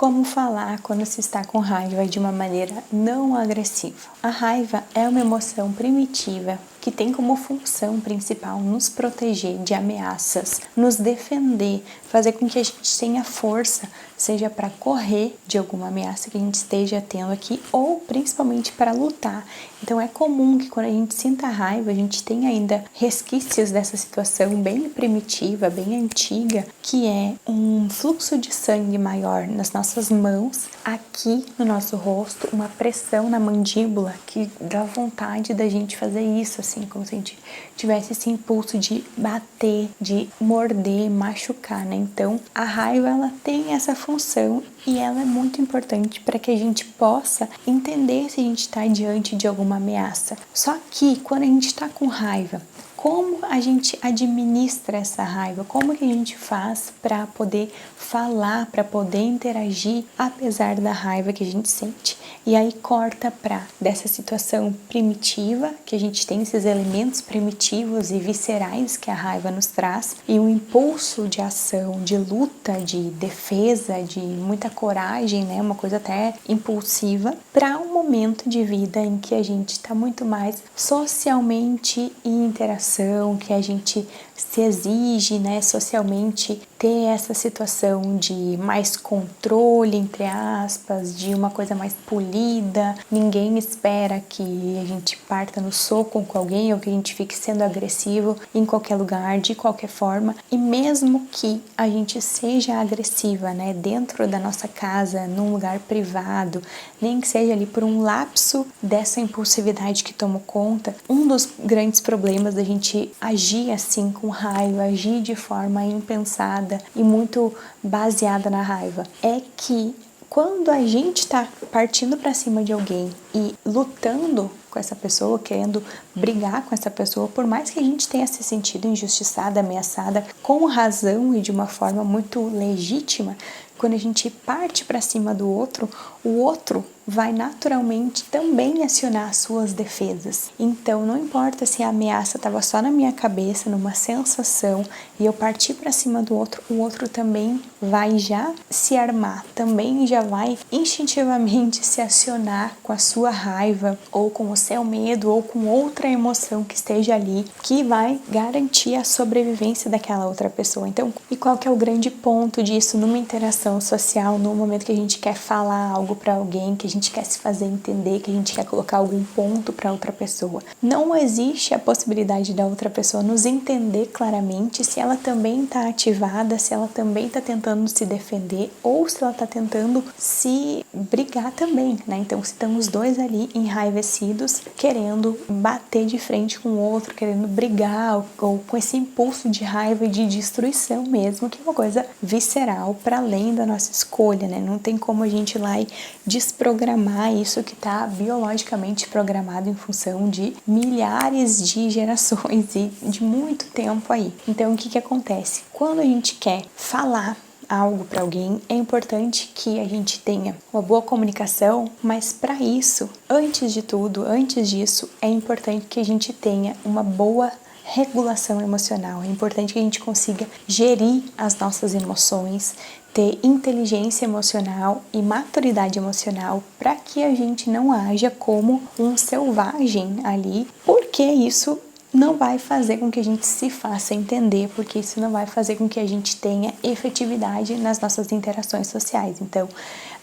Como falar quando se está com raiva de uma maneira não agressiva? A raiva é uma emoção primitiva que tem como função principal nos proteger de ameaças, nos defender, fazer com que a gente tenha força, seja para correr de alguma ameaça que a gente esteja tendo aqui ou principalmente para lutar. Então é comum que quando a gente sinta raiva, a gente tenha ainda resquícios dessa situação bem primitiva, bem antiga, que é um fluxo de sangue maior nas nossas mãos, aqui no nosso rosto, uma pressão na mandíbula que dá vontade da gente fazer isso, assim, como se a gente tivesse esse impulso de bater, de morder, machucar, né? Então, a raiva, ela tem essa função e ela é muito importante para que a gente possa entender se a gente está diante de alguma ameaça. Só que, quando a gente está com raiva, como a gente administra essa raiva? Como que a gente faz para poder falar, para poder interagir apesar da raiva que a gente sente? E aí corta para dessa situação primitiva, que a gente tem esses elementos primitivos e viscerais que a raiva nos traz, e um impulso de ação, de luta, de defesa, de muita coragem, né? Uma coisa até impulsiva, para um momento de vida em que a gente está muito mais socialmente em interação, que a gente se exige, né, socialmente ter essa situação de mais controle, entre aspas, de uma coisa mais polida. Ninguém espera que a gente parta no soco com alguém ou que a gente fique sendo agressivo em qualquer lugar, de qualquer forma. E mesmo que a gente seja agressiva, né, dentro da nossa casa, num lugar privado, nem que seja ali por um lapso dessa impulsividade que tomou conta, um dos grandes problemas da gente agir assim com raiva, agir de forma impensada e muito baseada na raiva, é que quando a gente está partindo para cima de alguém e lutando com essa pessoa, querendo brigar com essa pessoa, por mais que a gente tenha se sentido injustiçada, ameaçada, com razão e de uma forma muito legítima, quando a gente parte para cima do outro, o outro vai naturalmente também acionar as suas defesas. Então, não importa se a ameaça estava só na minha cabeça, numa sensação, e eu partir para cima do outro, o outro também vai já se armar, também já vai instintivamente se acionar com a sua raiva, ou com o seu medo, ou com outra emoção que esteja ali, que vai garantir a sobrevivência daquela outra pessoa. Então, e qual que é o grande ponto disso numa interação social, no momento que a gente quer falar algo para alguém, que a gente quer se fazer entender, que a gente quer colocar algum ponto para outra pessoa? Não existe a possibilidade da outra pessoa nos entender claramente se ela também está ativada, se ela também está tentando se defender ou se ela está tentando se brigar também, né? Então, se estão os dois ali enraivecidos, querendo bater de frente com o outro, querendo brigar ou com esse impulso de raiva e de destruição mesmo, que é uma coisa visceral para além da nossa escolha, né? Não tem como a gente ir lá e desprogramar isso que está biologicamente programado em função de milhares de gerações e de muito tempo aí. Então, o que acontece? Quando a gente quer falar algo para alguém, é importante que a gente tenha uma boa comunicação, mas para isso, antes de tudo, antes disso, é importante que a gente tenha uma boa regulação emocional. É importante que a gente consiga gerir as nossas emoções, ter inteligência emocional e maturidade emocional para que a gente não haja como um selvagem ali, porque isso não vai fazer com que a gente se faça entender, porque isso não vai fazer com que a gente tenha efetividade nas nossas interações sociais. Então,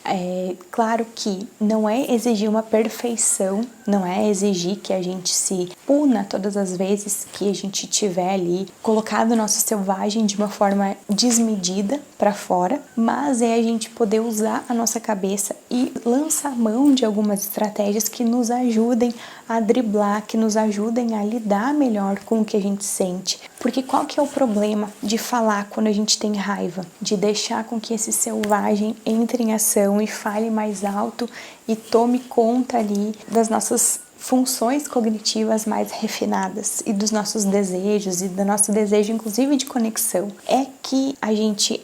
é claro que não é exigir uma perfeição, não é exigir que a gente se puna todas as vezes que a gente tiver ali colocado o nosso selvagem de uma forma desmedida para fora, mas é a gente poder usar a nossa cabeça e lançar mão de algumas estratégias que nos ajudem a driblar, que nos ajudem a lidar melhor com o que a gente sente. Porque qual que é o problema de falar quando a gente tem raiva? De deixar com que esse selvagem entre em ação e fale mais alto e tome conta ali das nossas funções cognitivas mais refinadas e dos nossos desejos e do nosso desejo, inclusive, de conexão, é que a gente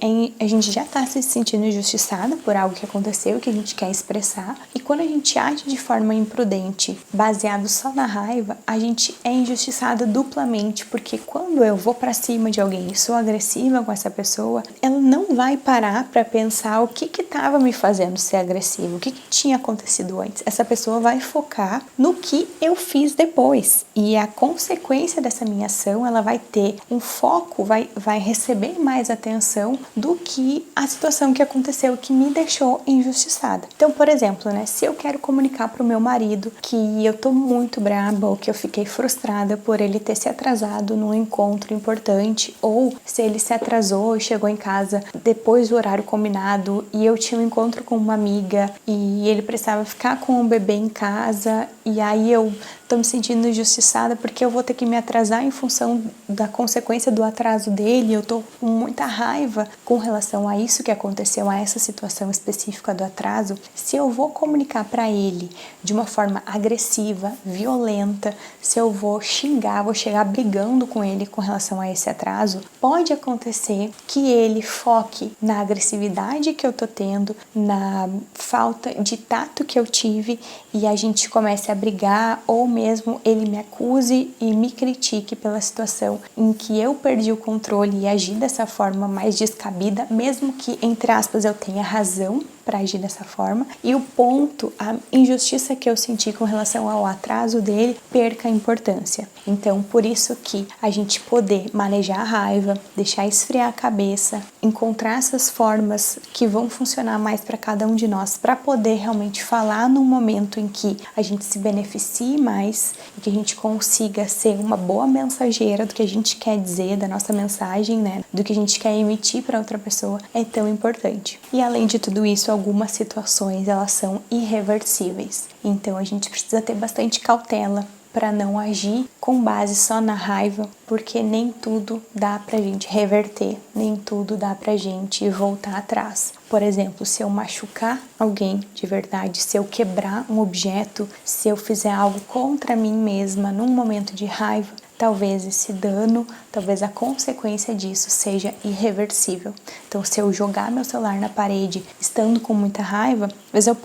já está se sentindo injustiçada por algo que aconteceu, que a gente quer expressar, e quando a gente age de forma imprudente, baseado só na raiva, a gente é injustiçada duplamente, porque quando eu vou para cima de alguém e sou agressiva com essa pessoa, ela não vai parar para pensar o que estava me fazendo ser agressiva, o que tinha acontecido antes. Essa pessoa vai focar no que eu fiz depois, e a consequência dessa minha ação, ela vai ter um foco, vai receber mais atenção do que a situação que aconteceu que me deixou injustiçada. Então, por exemplo, né, se eu quero comunicar para o meu marido que eu tô muito braba ou que eu fiquei frustrada por ele ter se atrasado num encontro importante, ou se ele se atrasou e chegou em casa depois do horário combinado e eu tinha um encontro com uma amiga e ele precisava ficar com o bebê em casa, e aí eu tô me sentindo injustiçada porque eu vou ter que me atrasar em função da consequência do atraso dele. Eu tô com muita raiva com relação a isso que aconteceu, a essa situação específica do atraso. Se eu vou comunicar para ele de uma forma agressiva, violenta, se eu vou xingar, vou chegar brigando com ele com relação a esse atraso, pode acontecer que ele foque na agressividade que eu tô tendo, na falta de tato que eu tive, e a gente comece a brigar, ou mesmo ele me acuse e me critique pela situação em que eu perdi o controle e agi dessa forma mais descabida, mesmo que, entre aspas, eu tenha razão para agir dessa forma, e o ponto, a injustiça que eu senti com relação ao atraso dele, perca a importância. Então, por isso que a gente poder manejar a raiva, deixar esfriar a cabeça, encontrar essas formas que vão funcionar mais para cada um de nós, para poder realmente falar num momento em que a gente se beneficie mais e que a gente consiga ser uma boa mensageira do que a gente quer dizer, da nossa mensagem, né, do que a gente quer emitir para outra pessoa, é tão importante. E além de tudo isso, algumas situações elas são irreversíveis, então a gente precisa ter bastante cautela para não agir com base só na raiva, porque nem tudo dá pra gente reverter, nem tudo dá pra gente voltar atrás. Por exemplo, se eu machucar alguém de verdade, se eu quebrar um objeto, se eu fizer algo contra mim mesma num momento de raiva, talvez esse dano, talvez a consequência disso seja irreversível. Então, se eu jogar meu celular na parede estando com muita raiva, talvez eu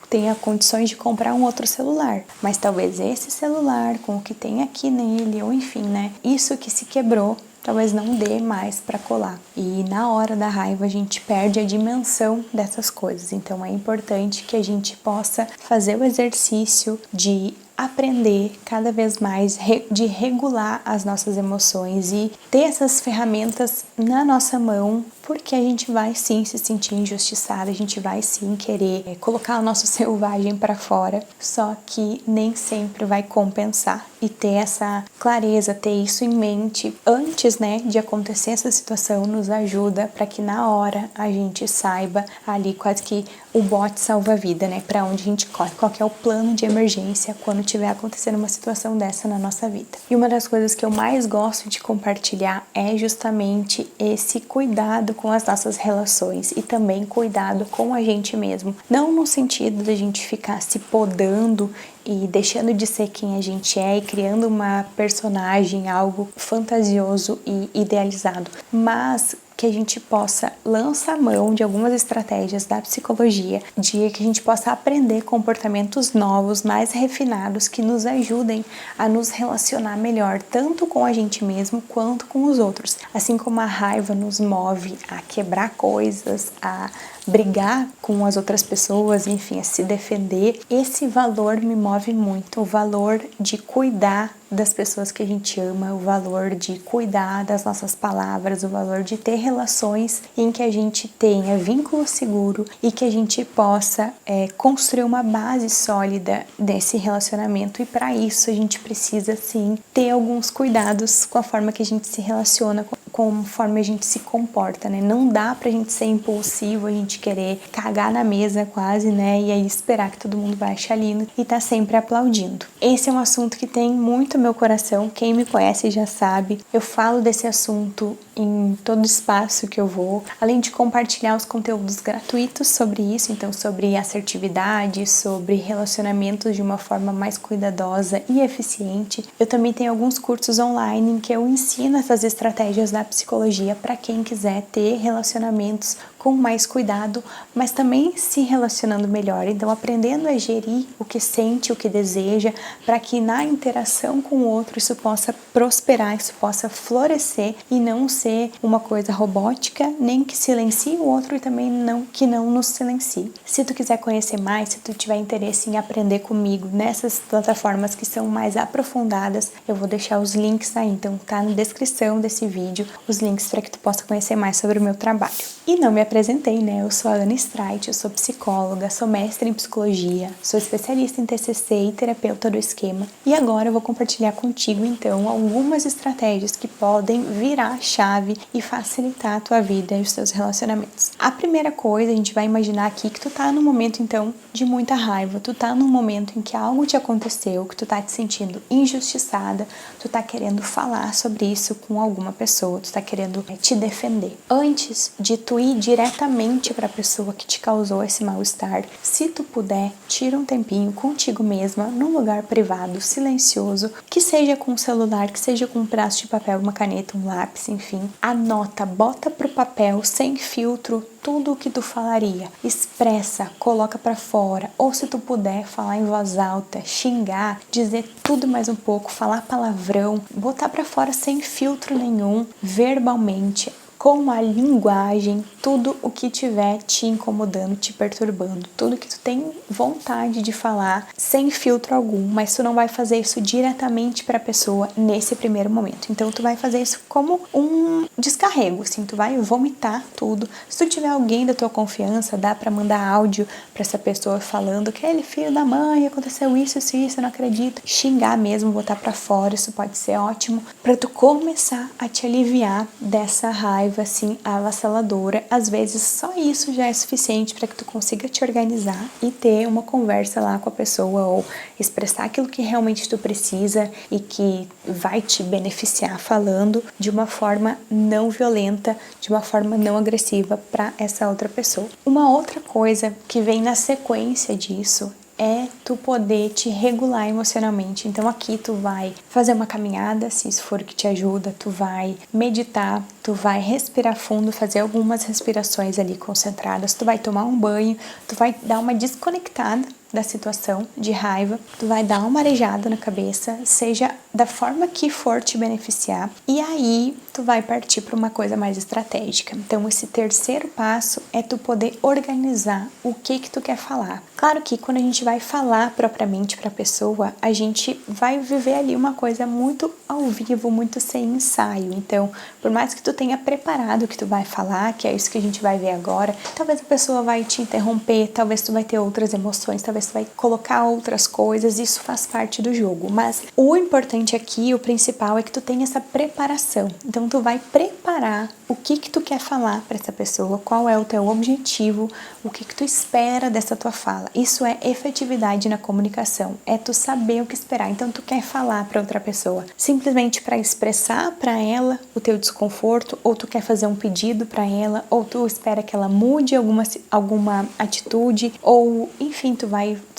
tenha condições de comprar um outro celular, mas talvez esse celular, com o que tem aqui nele, ou enfim, né, isso que se quebrou, talvez não dê mais para colar. E na hora da raiva a gente perde a dimensão dessas coisas. Então é importante que a gente possa fazer o exercício de aprender cada vez mais de regular as nossas emoções e ter essas ferramentas na nossa mão, porque a gente vai sim se sentir injustiçada, a gente vai sim querer colocar o nosso selvagem para fora, só que nem sempre vai compensar. E ter essa clareza, ter isso em mente antes, né, de acontecer essa situação, nos ajuda para que na hora a gente saiba ali quase que o bote salva-vida, né, para onde a gente corre, qual que é o plano de emergência quando tiver acontecendo uma situação dessa na nossa vida. E uma das coisas que eu mais gosto de compartilhar é justamente esse cuidado com as nossas relações e também cuidado com a gente mesmo. Não no sentido da gente ficar se podando e deixando de ser quem a gente é e criando uma personagem, algo fantasioso e idealizado, mas que a gente possa lançar mão de algumas estratégias da psicologia, de que a gente possa aprender comportamentos novos, mais refinados, que nos ajudem a nos relacionar melhor, tanto com a gente mesmo quanto com os outros. Assim como a raiva nos move a quebrar coisas, a brigar com as outras pessoas, enfim, a se defender, esse valor me move muito, o valor de cuidar das pessoas que a gente ama, o valor de cuidar das nossas palavras, o valor de ter relações em que a gente tenha vínculo seguro e que a gente possa construir uma base sólida desse relacionamento. E para isso a gente precisa sim ter alguns cuidados com a forma que a gente se relaciona conforme a gente se comporta, né? Não dá pra gente ser impulsivo, a gente querer cagar na mesa quase, né? E aí esperar que todo mundo vai achar lindo e tá sempre aplaudindo. Esse é um assunto que tem muito meu coração, quem me conhece já sabe. Eu falo desse assunto em todo espaço que eu vou, além de compartilhar os conteúdos gratuitos sobre isso, então sobre assertividade, sobre relacionamentos de uma forma mais cuidadosa e eficiente. Eu também tenho alguns cursos online em que eu ensino essas estratégias da psicologia para quem quiser ter relacionamentos com mais cuidado, mas também se relacionando melhor. Então, aprendendo a gerir o que sente, o que deseja, para que na interação com o outro isso possa prosperar, isso possa florescer e não ser uma coisa robótica, nem que silencie o outro e também que não nos silencie. Se tu quiser conhecer mais, se tu tiver interesse em aprender comigo nessas plataformas que são mais aprofundadas, eu vou deixar os links aí, então tá na descrição desse vídeo os links para que tu possa conhecer mais sobre o meu trabalho. E não me apresentei, né? Eu sou a Ana Streit, eu sou psicóloga, sou mestre em psicologia, sou especialista em TCC e terapeuta do esquema. E agora eu vou compartilhar contigo, então, algumas estratégias que podem virar a chave e facilitar a tua vida e os teus relacionamentos. A primeira coisa, a gente vai imaginar aqui que tu tá num momento, então, de muita raiva. Tu tá num momento em que algo te aconteceu, que tu tá te sentindo injustiçada, tu tá querendo falar sobre isso com alguma pessoa, tu tá querendo te defender. Antes de tu ir diretamente para a pessoa que te causou esse mal-estar, se tu puder, tira um tempinho contigo mesma, num lugar privado, silencioso, que seja com um celular, que seja com um pedaço de papel, uma caneta, um lápis, enfim. Anota, bota pro papel, sem filtro, tudo o que tu falaria. Expressa, coloca pra fora. Ou se tu puder, falar em voz alta, xingar, dizer tudo mais um pouco, falar palavrão, botar pra fora sem filtro nenhum, verbalmente, com a linguagem, tudo o que tiver te incomodando, te perturbando, tudo que tu tem vontade de falar, sem filtro algum, mas tu não vai fazer isso diretamente para a pessoa nesse primeiro momento. Então tu vai fazer isso como um descarrego, assim, tu vai vomitar tudo. Se tu tiver alguém da tua confiança, dá para mandar áudio para essa pessoa falando que ele, filho da mãe, aconteceu isso, eu não acredito. Xingar mesmo, botar para fora, isso pode ser ótimo para tu começar a te aliviar dessa raiva assim avassaladora. Às vezes só isso já é suficiente para que tu consiga te organizar e ter uma conversa lá com a pessoa ou expressar aquilo que realmente tu precisa e que vai te beneficiar falando de uma forma não violenta, de uma forma não agressiva para essa outra pessoa. Uma outra coisa que vem na sequência disso é tu poder te regular emocionalmente. Então aqui tu vai fazer uma caminhada, se isso for o que te ajuda, tu vai meditar, tu vai respirar fundo, fazer algumas respirações ali concentradas, tu vai tomar um banho, tu vai dar uma desconectada da situação de raiva, tu vai dar uma arejada na cabeça, seja da forma que for te beneficiar, e aí tu vai partir para uma coisa mais estratégica. Então esse terceiro passo é tu poder organizar o que tu quer falar. Claro que quando a gente vai falar propriamente para a pessoa, a gente vai viver ali uma coisa muito ao vivo, muito sem ensaio. Então, por mais que tu tenha preparado o que tu vai falar, que é isso que a gente vai ver agora, talvez a pessoa vai te interromper, talvez tu vai ter outras emoções, talvez tu vai colocar outras coisas, isso faz parte do jogo. Mas o importante aqui, o principal, é que tu tenha essa preparação. Então, tu vai preparar o que tu quer falar para essa pessoa, qual é o teu objetivo, o que tu espera dessa tua fala. Isso é efetividade na comunicação, é tu saber o que esperar. Então, tu quer falar para outra pessoa simplesmente para expressar para ela o teu desconforto, ou tu quer fazer um pedido para ela, ou tu espera que ela mude alguma atitude, ou enfim, tu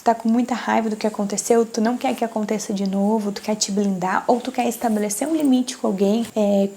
tá com muita raiva do que aconteceu, tu não quer que aconteça de novo, tu quer te blindar, ou tu quer estabelecer um limite com alguém.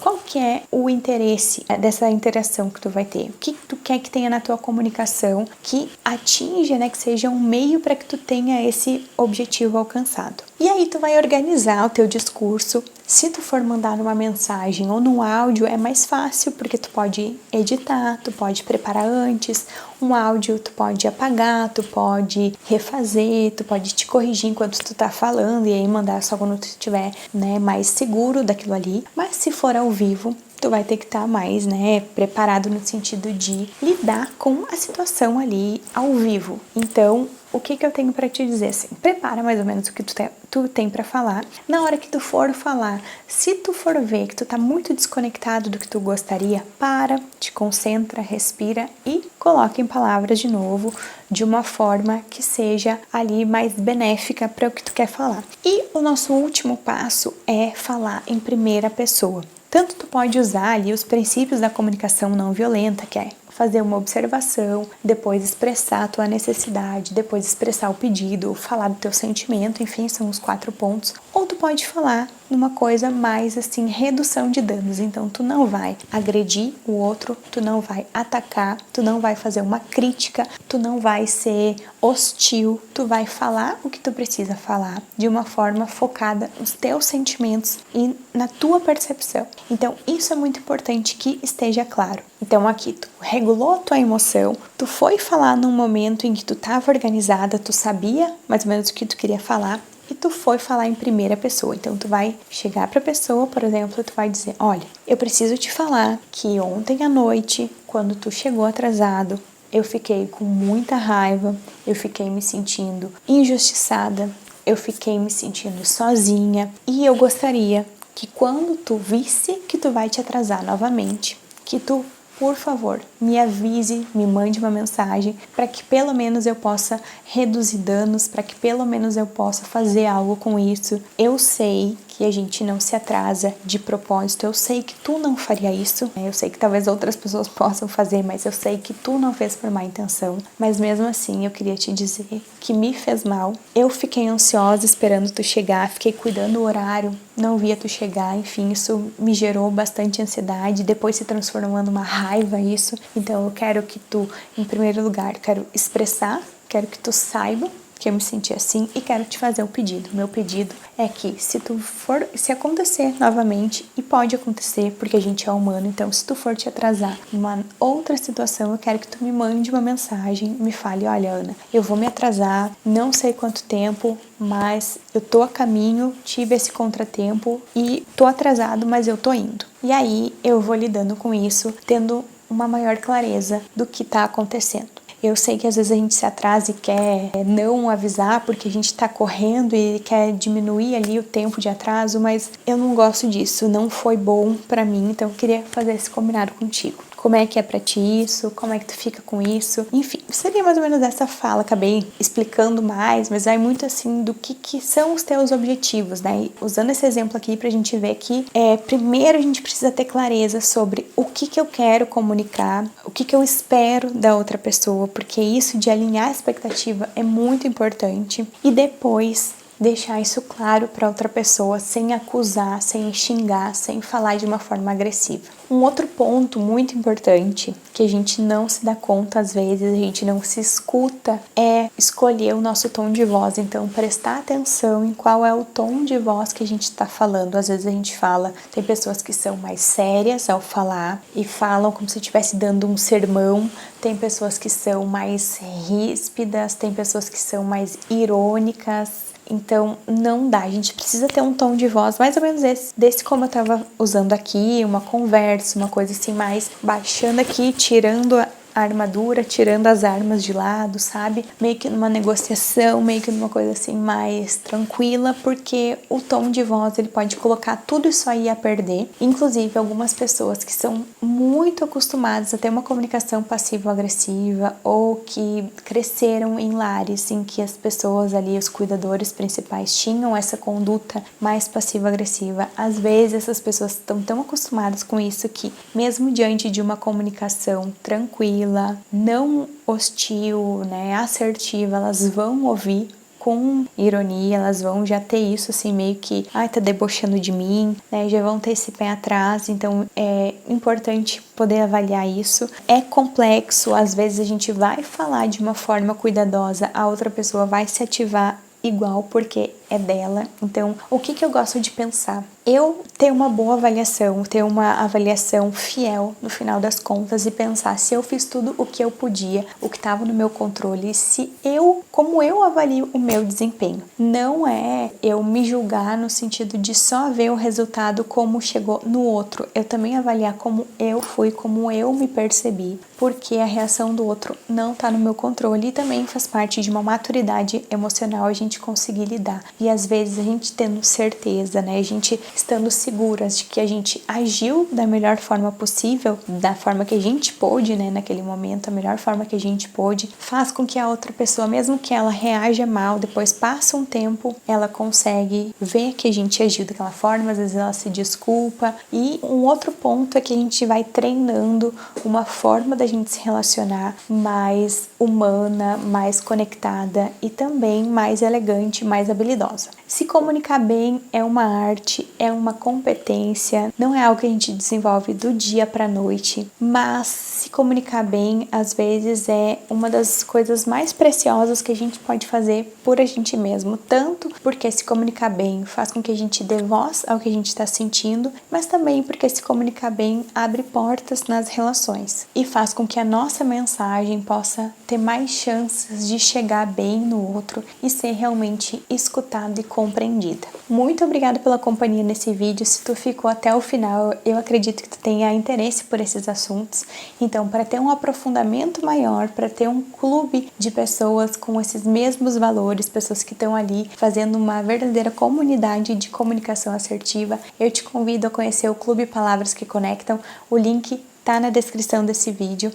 Qual que é o interesse dessa interação que tu vai ter? O que tu quer que tenha na tua comunicação que atinja, né, que seja um meio para que tu tenha esse objetivo alcançado. E aí tu vai organizar o teu discurso. Se tu for mandar numa mensagem ou num áudio, é mais fácil, porque tu pode editar, tu pode preparar antes. Um áudio tu pode apagar, tu pode refazer, tu pode te corrigir enquanto tu tá falando e aí mandar só quando tu estiver, né, mais seguro daquilo ali. Mas se for ao vivo, tu vai ter que estar mais, né, preparado no sentido de lidar com a situação ali ao vivo. Então, o que eu tenho para te dizer, assim, prepara mais ou menos o que tu tem para falar. Na hora que tu for falar, se tu for ver que tu tá muito desconectado do que tu gostaria, para, te concentra, respira e coloca em palavras de novo, de uma forma que seja ali mais benéfica para o que tu quer falar. E o nosso último passo é falar em primeira pessoa. Tanto tu pode usar ali os princípios da comunicação não violenta, que é fazer uma observação, depois expressar a tua necessidade, depois expressar o pedido, falar do teu sentimento, enfim, são os 4 pontos. Ou tu pode falar numa coisa mais assim, redução de danos. Então tu não vai agredir o outro, tu não vai atacar, tu não vai fazer uma crítica, tu não vai ser hostil, tu vai falar o que tu precisa falar de uma forma focada nos teus sentimentos e na tua percepção. Então isso é muito importante que esteja claro. Então aqui tu regulou a tua emoção, tu foi falar num momento em que tu estava organizada, tu sabia mais ou menos o que tu queria falar e tu foi falar em primeira pessoa. Então tu vai chegar para a pessoa, por exemplo, tu vai dizer: olha, eu preciso te falar que ontem à noite, quando tu chegou atrasado, eu fiquei com muita raiva, eu fiquei me sentindo injustiçada, eu fiquei me sentindo sozinha e eu gostaria que quando tu visse que tu vai te atrasar novamente, que tu, por favor, me avise, me mande uma mensagem para que pelo menos eu possa reduzir danos, para que pelo menos eu possa fazer algo com isso. Eu sei que a gente não se atrasa de propósito, eu sei que tu não faria isso, eu sei que talvez outras pessoas possam fazer, mas eu sei que tu não fez por má intenção, mas mesmo assim eu queria te dizer que me fez mal, eu fiquei ansiosa esperando tu chegar, fiquei cuidando do horário, não via tu chegar, enfim, isso me gerou bastante ansiedade, depois se transformou numa raiva isso, então eu quero que tu, em primeiro lugar, quero expressar, quero que tu saiba que eu me senti assim e quero te fazer um pedido. Meu pedido é que se acontecer novamente, e pode acontecer porque a gente é humano, então se tu for te atrasar numa outra situação, eu quero que tu me mande uma mensagem, me fale: olha, Ana, eu vou me atrasar, não sei quanto tempo, mas eu tô a caminho, tive esse contratempo e tô atrasado, mas eu tô indo. E aí eu vou lidando com isso, tendo uma maior clareza do que tá acontecendo. Eu sei que às vezes a gente se atrasa e quer não avisar porque a gente tá correndo e quer diminuir ali o tempo de atraso, mas eu não gosto disso, não foi bom pra mim, então eu queria fazer esse combinado contigo. Como é que é pra ti isso? Como é que tu fica com isso? Enfim, seria mais ou menos essa fala. Acabei explicando mais, mas vai muito assim do que são os teus objetivos, né? E usando esse exemplo aqui pra gente ver que primeiro a gente precisa ter clareza sobre o que eu quero comunicar, o que eu espero da outra pessoa, porque isso de alinhar a expectativa é muito importante. E depois deixar isso claro para outra pessoa, sem acusar, sem xingar, sem falar de uma forma agressiva. Um outro ponto muito importante que a gente não se dá conta às vezes, a gente não se escuta, é escolher o nosso tom de voz. Então, prestar atenção em qual é o tom de voz que a gente está falando. Às vezes a gente fala, tem pessoas que são mais sérias ao falar e falam como se estivesse dando um sermão, tem pessoas que são mais ríspidas, tem pessoas que são mais irônicas. Então, não dá, a gente precisa ter um tom de voz mais ou menos desse como eu tava usando aqui, uma conversa, uma coisa assim mais baixando aqui, tirando a armadura, tirando as armas de lado, sabe? Meio que numa negociação, meio que numa coisa assim mais tranquila, porque o tom de voz ele pode colocar tudo isso aí a perder. Inclusive, algumas pessoas que são muito acostumadas a ter uma comunicação passivo-agressiva ou que cresceram em lares em que as pessoas ali, os cuidadores principais, tinham essa conduta mais passivo-agressiva. Às vezes, essas pessoas estão tão acostumadas com isso que, mesmo diante de uma comunicação tranquila, não hostil, né, assertiva, elas vão ouvir com ironia, elas vão já ter isso assim meio que, tá debochando de mim, né, já vão ter esse pé atrás. Então é importante poder avaliar isso. É complexo, às vezes a gente vai falar de uma forma cuidadosa, a outra pessoa vai se ativar igual porque é dela. Então, o que eu gosto de pensar? Eu ter uma boa avaliação, ter uma avaliação fiel no final das contas e pensar se eu fiz tudo o que eu podia, o que estava no meu controle, se eu como eu avalio o meu desempenho. Não é eu me julgar no sentido de só ver o resultado como chegou no outro. Eu também avaliar como eu fui, como eu me percebi, porque a reação do outro não tá no meu controle e também faz parte de uma maturidade emocional a gente conseguir lidar. E às vezes a gente tendo certeza, né, a gente estando seguras de que a gente agiu da melhor forma possível, da forma que a gente pôde, né, naquele momento, a melhor forma que a gente pôde, faz com que a outra pessoa, mesmo que ela reaja mal, depois passa um tempo, ela consegue ver que a gente agiu daquela forma, às vezes ela se desculpa. E um outro ponto é que a gente vai treinando uma forma da gente se relacionar mais humana, mais conectada e também mais elegante, mais habilidosa. Se comunicar bem é uma arte, é uma competência, não é algo que a gente desenvolve do dia para a noite, mas se comunicar bem, às vezes, é uma das coisas mais preciosas que a gente pode fazer por a gente mesmo, tanto porque se comunicar bem faz com que a gente dê voz ao que a gente está sentindo, mas também porque se comunicar bem abre portas nas relações e faz com que a nossa mensagem possa ter mais chances de chegar bem no outro e ser realmente escutada e compreendida. Muito obrigada pela companhia nesse vídeo. Se tu ficou até o final, eu acredito que tu tenha interesse por esses assuntos. Então, para ter um aprofundamento maior, para ter um clube de pessoas com esses mesmos valores, pessoas que estão ali fazendo uma verdadeira comunidade de comunicação assertiva, eu te convido a conhecer o Clube Palavras que Conectam. O link tá na descrição desse vídeo.